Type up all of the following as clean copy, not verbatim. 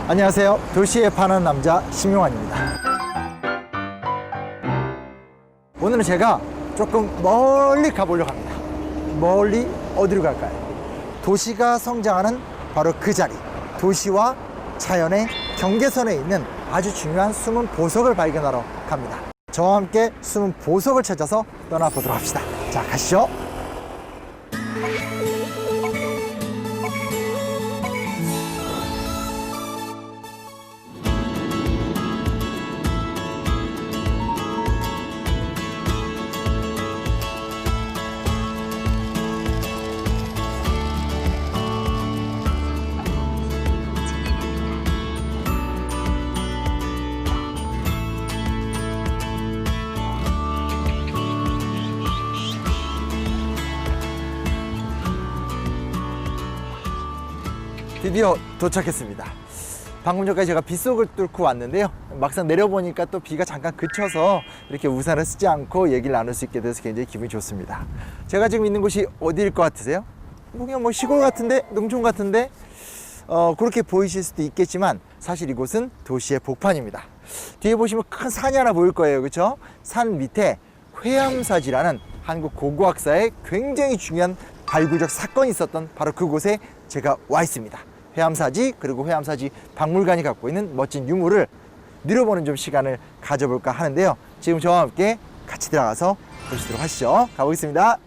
안녕하세요. 도시에 파는 남자 심용환입니다. 오늘은 제가 조금 멀리 가보려고 합니다. 멀리 어디로 갈까요? 도시가 성장하는 바로 그 자리, 도시와 자연의 경계선에 있는 아주 중요한 숨은 보석을 발견하러 갑니다. 저와 함께 숨은 보석을 찾아서 떠나보도록 합시다. 자, 가시죠. 드디어 도착했습니다. 방금 전까지 제가 빗속을 뚫고 왔는데요. 막상 내려보니까 또 비가 잠깐 그쳐서 이렇게 우산을 쓰지 않고 얘기를 나눌 수 있게 돼서 굉장히 기분이 좋습니다. 제가 지금 있는 곳이 어디일 것 같으세요? 그냥 시골 같은데, 농촌 같은데 그렇게 보이실 수도 있겠지만 사실 이곳은 도시의 복판입니다. 뒤에 보시면 큰 산이 하나 보일 거예요. 그렇죠? 산 밑에 회암사지라는 한국 고고학사의 굉장히 중요한 발굴적 사건이 있었던 바로 그곳에 제가 와 있습니다. 회암사지, 그리고 회암사지 박물관이 갖고 있는 멋진 유물을 누려보는 좀 시간을 가져볼까 하는데요. 지금 저와 함께 같이 들어가서 보시도록 하시죠. 가보겠습니다.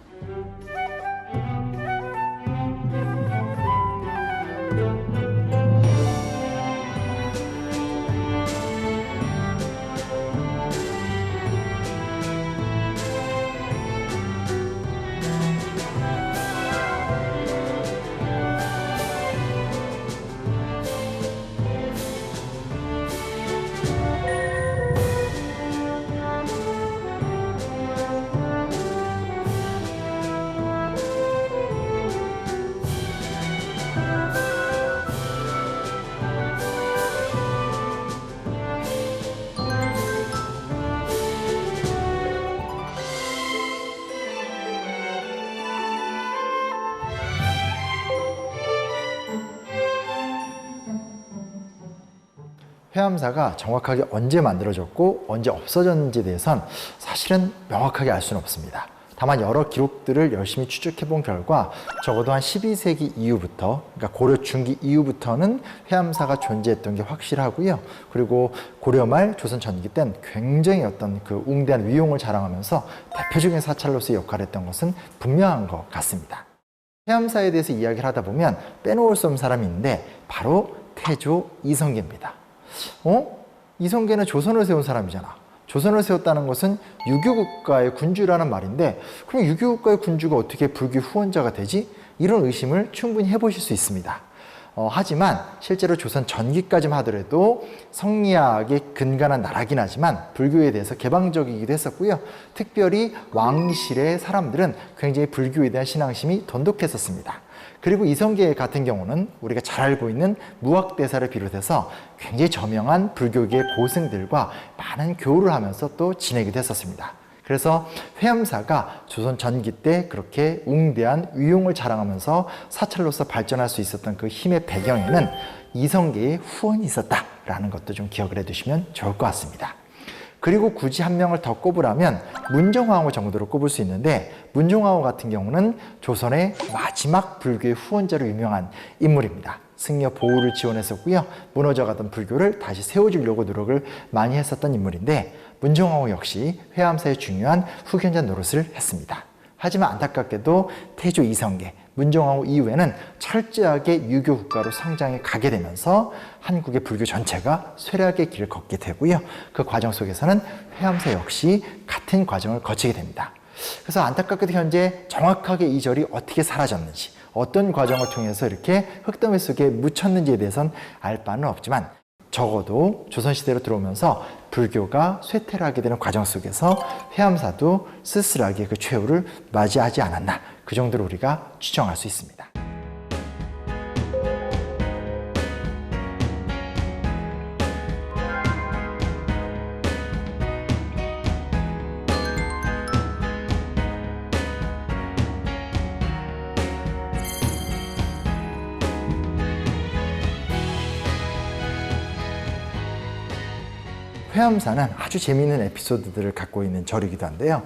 회암사가 정확하게 언제 만들어졌고 언제 없어졌는지에 대해선 사실은 명확하게 알 수는 없습니다. 다만 여러 기록들을 열심히 추적해 본 결과 적어도 한 12세기 이후부터, 그러니까 고려 중기 이후부터는 회암사가 존재했던 게 확실하고요. 그리고 고려 말 조선 전기 때는 굉장히 어떤 그 웅대한 위용을 자랑하면서 대표적인 사찰로서의 역할을 했던 것은 분명한 것 같습니다. 회암사에 대해서 이야기를 하다 보면 빼놓을 수 없는 사람이 있는데 바로 태조 이성계입니다. 이성계는 조선을 세운 사람이잖아. 조선을 세웠다는 것은 유교국가의 군주라는 말인데 그럼 유교국가의 군주가 어떻게 불교 후원자가 되지? 이런 의심을 충분히 해보실 수 있습니다. 하지만 실제로 조선 전기까지만 하더라도 성리학에 근간한 나라긴 하지만 불교에 대해서 개방적이기도 했었고요. 특별히 왕실의 사람들은 굉장히 불교에 대한 신앙심이 돈독했었습니다. 그리고 이성계 같은 경우는 우리가 잘 알고 있는 무학대사를 비롯해서 굉장히 저명한 불교계의 고승들과 많은 교류를 하면서 또 지내기도 했었습니다. 그래서 회암사가 조선 전기 때 그렇게 웅대한 위용을 자랑하면서 사찰로서 발전할 수 있었던 그 힘의 배경에는 이성계의 후원이 있었다라는 것도 좀 기억을 해두시면 좋을 것 같습니다. 그리고 굳이 한 명을 더 꼽으라면 문정왕후 정도로 꼽을 수 있는데 문정왕후 같은 경우는 조선의 마지막 불교의 후원자로 유명한 인물입니다. 승려 보호를 지원했었고요. 무너져가던 불교를 다시 세워주려고 노력을 많이 했었던 인물인데 문정왕후 역시 회암사의 중요한 후견자 노릇을 했습니다. 하지만 안타깝게도 태조 이성계, 문정왕후 이후에는 철저하게 유교 국가로 성장해 가게 되면서 한국의 불교 전체가 쇠락의 길을 걷게 되고요. 그 과정 속에서는 회암사 역시 같은 과정을 거치게 됩니다. 그래서 안타깝게도 현재 정확하게 이 절이 어떻게 사라졌는지, 어떤 과정을 통해서 이렇게 흙더미 속에 묻혔는지에 대해서는 알 바는 없지만 적어도 조선시대로 들어오면서 불교가 쇠퇴를 하게 되는 과정 속에서 회암사도 쓸쓸하게 그 최후를 맞이하지 않았나, 그 정도로 우리가 추정할 수 있습니다. 회암사는 아주 재미있는 에피소드들을 갖고 있는 절이기도 한데요.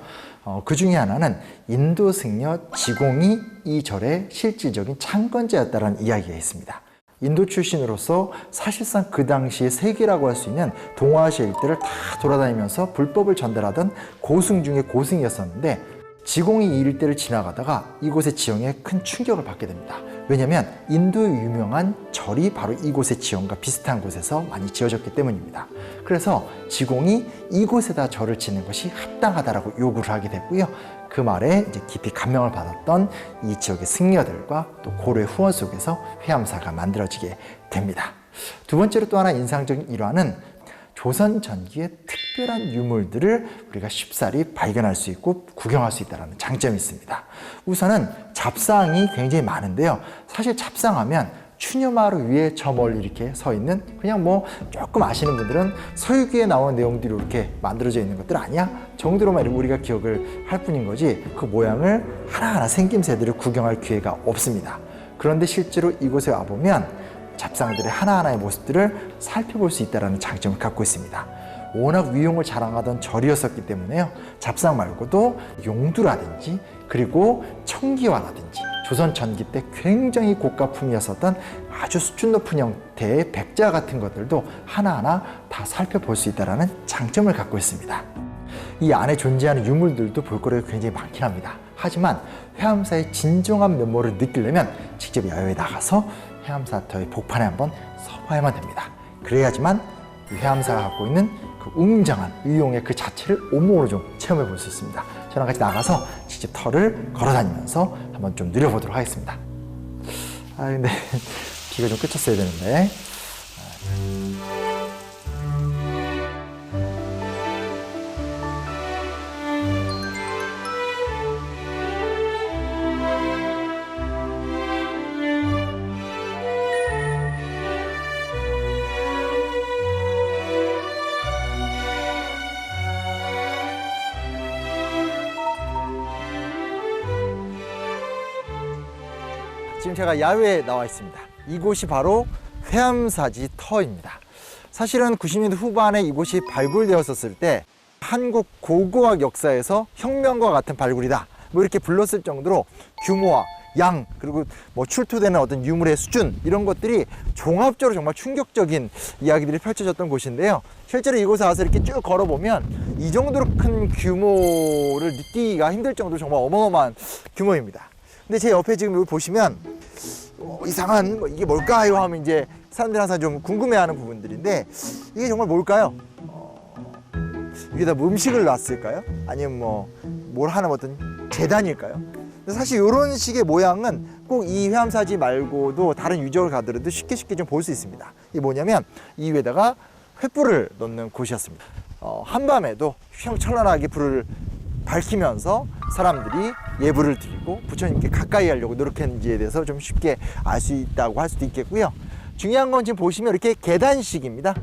그 중에 하나는 인도 승려 지공이 이 절의 실질적인 창건자였다는 이야기가 있습니다. 인도 출신으로서 사실상 그 당시의 세계라고 할 수 있는 동아시아 일대를 다 돌아다니면서 불법을 전달하던 고승 중의 고승이었었는데 지공이 이 일대를 지나가다가 이곳의 지형에 큰 충격을 받게 됩니다. 왜냐하면 인도의 유명한 절이 바로 이곳의 지형과 비슷한 곳에서 많이 지어졌기 때문입니다. 그래서 지공이 이곳에다 절을 짓는 것이 합당하다라고 요구를 하게 됐고요. 그 말에 이제 깊이 감명을 받았던 이 지역의 승려들과 또 고려의 후원 속에서 회암사가 만들어지게 됩니다. 두 번째로 또 하나 인상적인 일화는 조선 전기의 특별한 유물들을 우리가 쉽사리 발견할 수 있고 구경할 수 있다는 장점이 있습니다. 우선은 잡상이 굉장히 많은데요. 사실 잡상하면 추녀마루 위에 저 멀리 이렇게 서 있는 그냥 뭐 조금 아시는 분들은 서유기에 나오는 내용들이 이렇게 만들어져 있는 것들 아니야? 정도로만 우리가 기억을 할 뿐인 거지 그 모양을 하나하나 생김새들을 구경할 기회가 없습니다. 그런데 실제로 이곳에 와보면 잡상들의 하나하나의 모습들을 살펴볼 수 있다는 장점을 갖고 있습니다. 워낙 위용을 자랑하던 절이었었기 때문에요. 잡상 말고도 용두라든지 그리고 청기화라든지 조선 전기 때 굉장히 고가품이었었던 아주 수준 높은 형태의 백자 같은 것들도 하나하나 다 살펴볼 수 있다는 장점을 갖고 있습니다. 이 안에 존재하는 유물들도 볼거리가 굉장히 많긴 합니다. 하지만 회암사의 진정한 면모를 느끼려면 직접 야외에 나가서 회암사터의 복판에 한번 서봐야만 됩니다. 그래야지만 이 회암사가 갖고 있는 그 웅장한 위용의 그 자체를 온몸으로 좀 체험해 볼 수 있습니다. 저랑 같이 나가서 직접 터를 걸어 다니면서 한번 좀 누려보도록 하겠습니다. 근데 비가 좀 그쳤어야 되는데. 지금 제가 야외에 나와 있습니다. 이곳이 바로 회암사지 터입니다. 사실은 90년대 후반에 이곳이 발굴되었을 때 한국 고고학 역사에서 혁명과 같은 발굴이다 뭐 이렇게 불렀을 정도로 규모와 양 그리고 뭐 출토되는 어떤 유물의 수준 이런 것들이 종합적으로 정말 충격적인 이야기들이 펼쳐졌던 곳인데요. 실제로 이곳에 와서 이렇게 쭉 걸어보면 이 정도로 큰 규모를 느끼기가 힘들 정도로 정말 어마어마한 규모입니다. 근데 제 옆에 지금 여기 보시면 이상한 이게 뭘까요? 하면 이제 사람들이 항상 좀 궁금해하는 부분들인데 이게 정말 뭘까요? 위에다 뭐 음식을 놨을까요? 아니면 뭐 뭘 하는 어떤 재단일까요? 근데 사실 이런 식의 모양은 꼭 이 회암사지 말고도 다른 유적을 가더라도 쉽게 좀 볼 수 있습니다. 이게 뭐냐면 이 위에다가 횃불을 놓는 곳이었습니다. 한밤에도 휘황찬란하게 불을 밝히면서 사람들이 예불을 드리고 부처님께 가까이 하려고 노력했는지에 대해서 좀 쉽게 알 수 있다고 할 수도 있겠고요. 중요한 건 지금 보시면 이렇게 계단식입니다.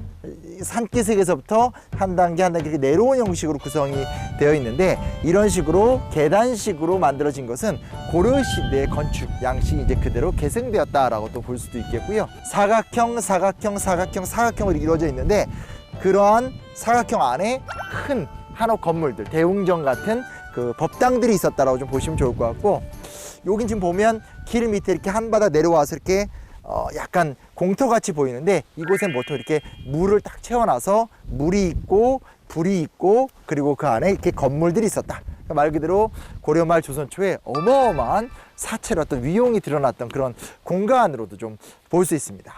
산기슭에서부터 한 단계 한 단계 이렇게 내려온 형식으로 구성이 되어 있는데 이런 식으로 계단식으로 만들어진 것은 고려시대의 건축 양식이 이제 그대로 계승되었다라고 또 볼 수도 있겠고요. 사각형으로 이루어져 있는데 그러한 사각형 안에 큰 한옥 건물들, 대웅정 같은 그 법당들이 있었다라고 좀 보시면 좋을 것 같고 여긴 지금 보면 길 밑에 이렇게 한바닥 내려와서 이렇게 약간 공터같이 보이는데 이곳엔 보통 이렇게 물을 딱 채워놔서 물이 있고 불이 있고 그리고 그 안에 이렇게 건물들이 있었다. 말 그대로 고려말 조선 초에 어마어마한 사체로 어떤 위용이 드러났던 그런 공간으로도 좀 볼 수 있습니다.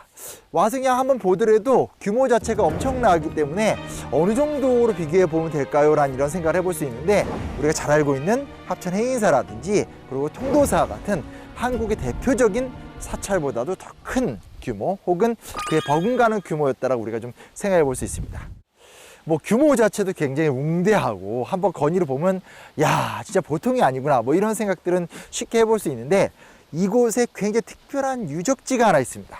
와서 그냥 한번 보더라도 규모 자체가 엄청나기 때문에 어느 정도로 비교해 보면 될까요? 라는 이런 생각을 해볼 수 있는데 우리가 잘 알고 있는 합천 해인사라든지 그리고 통도사 같은 한국의 대표적인 사찰보다도 더 큰 규모 혹은 그에 버금가는 규모였다라고 우리가 좀 생각해 볼 수 있습니다. 뭐 규모 자체도 굉장히 웅대하고 한번 건의를 보면 야 진짜 보통이 아니구나 뭐 이런 생각들은 쉽게 해볼 수 있는데 이곳에 굉장히 특별한 유적지가 하나 있습니다.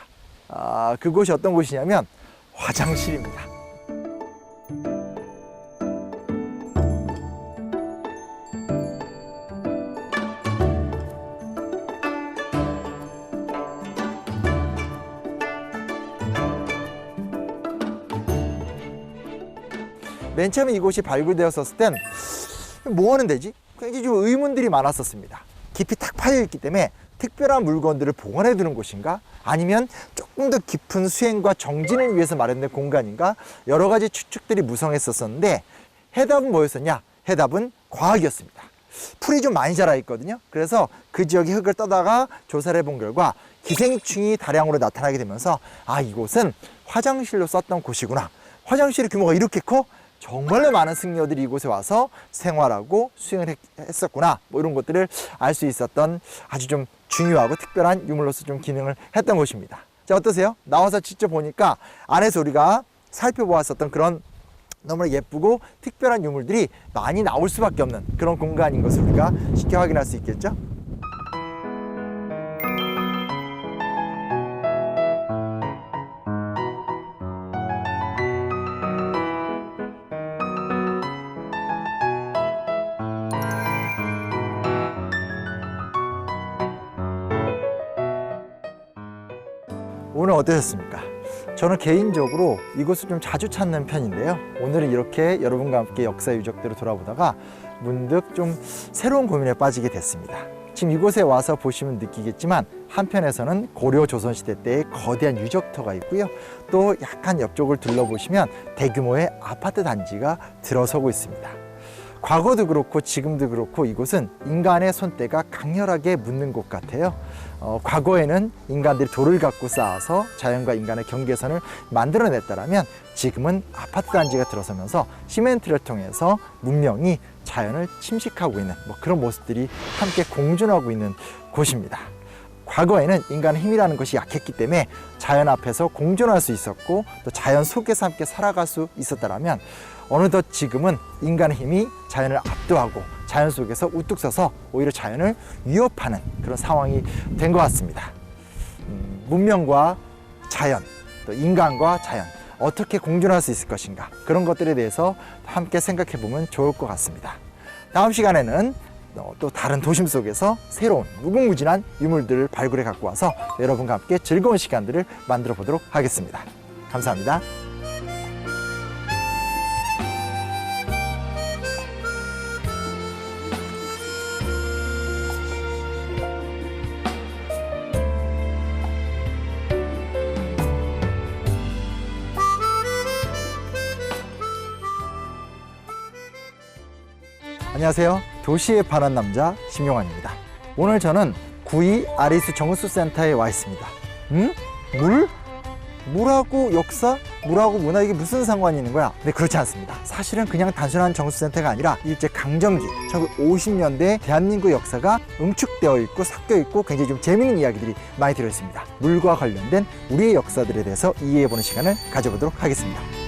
그곳이 어떤 곳이냐면 화장실입니다. 맨 처음에 이곳이 발굴되었을 땐 뭐 하는 데지? 굉장히 좀 의문들이 많았었습니다. 깊이 탁 파여 있기 때문에 특별한 물건들을 보관해 두는 곳인가? 아니면 조금 더 깊은 수행과 정진을 위해서 마련된 공간인가? 여러 가지 추측들이 무성했었는데 해답은 뭐였었냐? 해답은 과학이었습니다. 풀이 좀 많이 자라 있거든요. 그래서 그 지역의 흙을 떠다가 조사를 해본 결과 기생충이 다량으로 나타나게 되면서 아, 이곳은 화장실로 썼던 곳이구나. 화장실의 규모가 이렇게 커? 정말로 많은 승려들이 이곳에 와서 생활하고 수행을 했었구나. 뭐 이런 것들을 알 수 있었던 아주 좀 중요하고 특별한 유물로서 좀 기능을 했던 곳입니다. 자, 어떠세요? 나와서 직접 보니까 안에서 우리가 살펴보았었던 그런 너무나 예쁘고 특별한 유물들이 많이 나올 수밖에 없는 그런 공간인 것을 우리가 쉽게 확인할 수 있겠죠? 오늘 어떠셨습니까? 저는 개인적으로 이곳을 좀 자주 찾는 편인데요. 오늘은 이렇게 여러분과 함께 역사 유적들을 돌아보다가 문득 좀 새로운 고민에 빠지게 됐습니다. 지금 이곳에 와서 보시면 느끼겠지만 한편에서는 고려 조선시대 때의 거대한 유적터가 있고요. 또 약간 옆쪽을 둘러보시면 대규모의 아파트 단지가 들어서고 있습니다. 과거도 그렇고 지금도 그렇고 이곳은 인간의 손때가 강렬하게 묻는 곳 같아요. 과거에는 인간들이 돌을 갖고 쌓아서 자연과 인간의 경계선을 만들어냈다면 지금은 아파트 단지가 들어서면서 시멘트를 통해서 문명이 자연을 침식하고 있는 그런 모습들이 함께 공존하고 있는 곳입니다. 과거에는 인간의 힘이라는 것이 약했기 때문에 자연 앞에서 공존할 수 있었고 또 자연 속에서 함께 살아갈 수 있었다면 어느덧 지금은 인간의 힘이 자연을 압도하고 자연 속에서 우뚝 서서 오히려 자연을 위협하는 그런 상황이 된 것 같습니다. 문명과 자연, 또 인간과 자연 어떻게 공존할 수 있을 것인가 그런 것들에 대해서 함께 생각해 보면 좋을 것 같습니다. 다음 시간에는 또 다른 도심 속에서 새로운 무궁무진한 유물들을 발굴해 갖고 와서 여러분과 함께 즐거운 시간들을 만들어 보도록 하겠습니다. 감사합니다. 안녕하세요. 도시에 반한 남자 심용환입니다. 오늘 저는 구이 아리수 정수센터에 와 있습니다. 물? 물하고 역사? 물하고 문화 이게 무슨 상관이 있는 거야? 근데 그렇지 않습니다. 사실은 그냥 단순한 정수센터가 아니라 일제강점기 1950년대 대한민국 역사가 응축되어 있고 섞여 있고 굉장히 좀 재미있는 이야기들이 많이 들어있습니다. 물과 관련된 우리의 역사들에 대해서 이해해보는 시간을 가져보도록 하겠습니다.